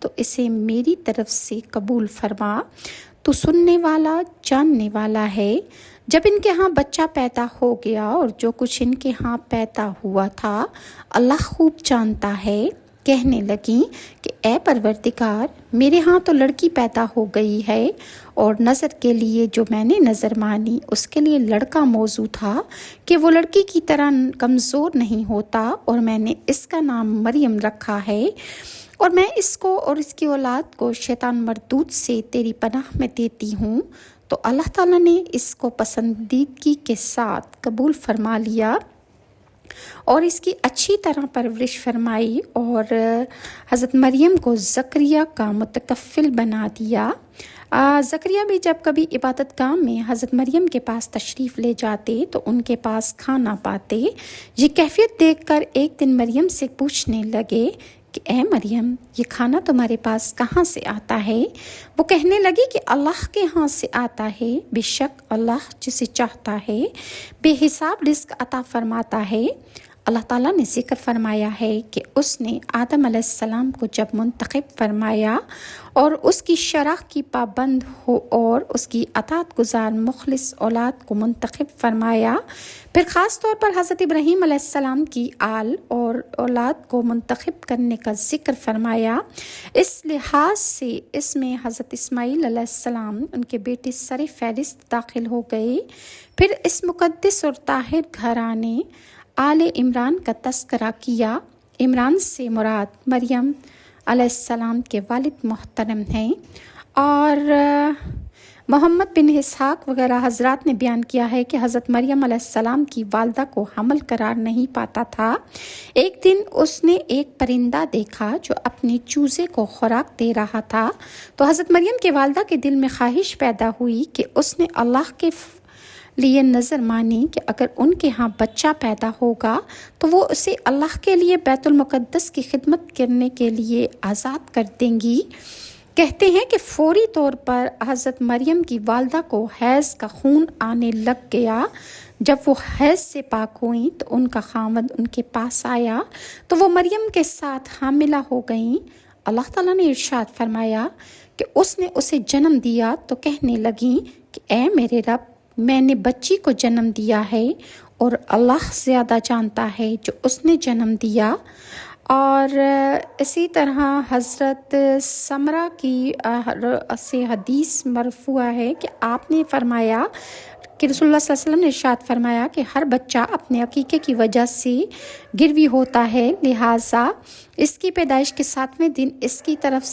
تو اسے میری طرف سے قبول فرما، تو سننے والا جاننے والا ہے۔ جب ان کے ہاں بچہ پیدا ہو گیا اور جو کچھ ان کے ہاں پیدا ہوا تھا اللہ خوب جانتا ہے، کہنے لگیں کہ اے پروردگار، میرے ہاں تو لڑکی پیدا ہو گئی ہے، اور نظر کے لیے جو میں نے نظر مانی اس کے لیے لڑکا موزوں تھا کہ وہ لڑکی کی طرح کمزور نہیں ہوتا، اور میں نے اس کا نام مریم رکھا ہے، اور میں اس کو اور اس کی اولاد کو شیطان مردود سے تیری پناہ میں دیتی ہوں۔ تو اللہ تعالیٰ نے اس کو پسندیدگی کے ساتھ قبول فرما لیا اور اس کی اچھی طرح پرورش فرمائی، اور حضرت مریم کو زکریا کا متکفل بنا دیا۔ زکریا بھی جب کبھی عبادت گاہ میں حضرت مریم کے پاس تشریف لے جاتے تو ان کے پاس کھانا پاتے۔ یہ کیفیت دیکھ کر ایک دن مریم سے پوچھنے لگے کہ اے مریم، یہ کھانا تمہارے پاس کہاں سے آتا ہے؟ وہ کہنے لگی کہ اللہ کے ہاں سے آتا ہے، بے شک اللہ جسے چاہتا ہے بے حساب رزق عطا فرماتا ہے۔ اللہ تعالیٰ نے ذکر فرمایا ہے کہ اس نے آدم علیہ السلام کو جب منتخب فرمایا اور اس کی شرع کی پابند ہو اور اس کی اطاعت گزار مخلص اولاد کو منتخب فرمایا، پھر خاص طور پر حضرت ابراہیم علیہ السلام کی آل اور اولاد کو منتخب کرنے کا ذکر فرمایا۔ اس لحاظ سے اس میں حضرت اسماعیل علیہ السلام ان کے بیٹے سر فہرست داخل ہو گئے۔ پھر اس مقدس اور طاہر گھرانے آل عمران کا تذکرہ کیا۔ عمران سے مراد مریم علیہ السلام کے والد محترم ہیں، اور محمد بن اسحاق وغیرہ حضرات نے بیان کیا ہے کہ حضرت مریم علیہ السلام کی والدہ کو حمل قرار نہیں پاتا تھا۔ ایک دن اس نے ایک پرندہ دیکھا جو اپنے چوزے کو خوراک دے رہا تھا، تو حضرت مریم کے والدہ کے دل میں خواہش پیدا ہوئی کہ اس نے اللہ کے لیے نظر مانی کہ اگر ان کے ہاں بچہ پیدا ہوگا تو وہ اسے اللہ کے لیے بیت المقدس کی خدمت کرنے کے لیے آزاد کر دیں گی۔ کہتے ہیں کہ فوری طور پر حضرت مریم کی والدہ کو حیض کا خون آنے لگ گیا۔ جب وہ حیض سے پاک ہوئیں تو ان کا خاوند ان کے پاس آیا تو وہ مریم کے ساتھ حاملہ ہو گئیں۔ اللہ تعالیٰ نے ارشاد فرمایا کہ اس نے اسے جنم دیا تو کہنے لگیں کہ اے میرے رب، میں نے بچی کو جنم دیا ہے اور اللہ زیادہ جانتا ہے جو اس نے جنم دیا۔ اور اسی طرح حضرت سمرہ کی سے حدیث مرفوع ہے کہ آپ نے فرمایا کہ رسول اللہ صلی اللہ علیہ وسلم نے ارشاد فرمایا کہ ہر بچہ اپنے عقیقے کی وجہ سے گروی ہوتا ہے، لہٰذا اس کی پیدائش کے 7ویں دن اس کی طرف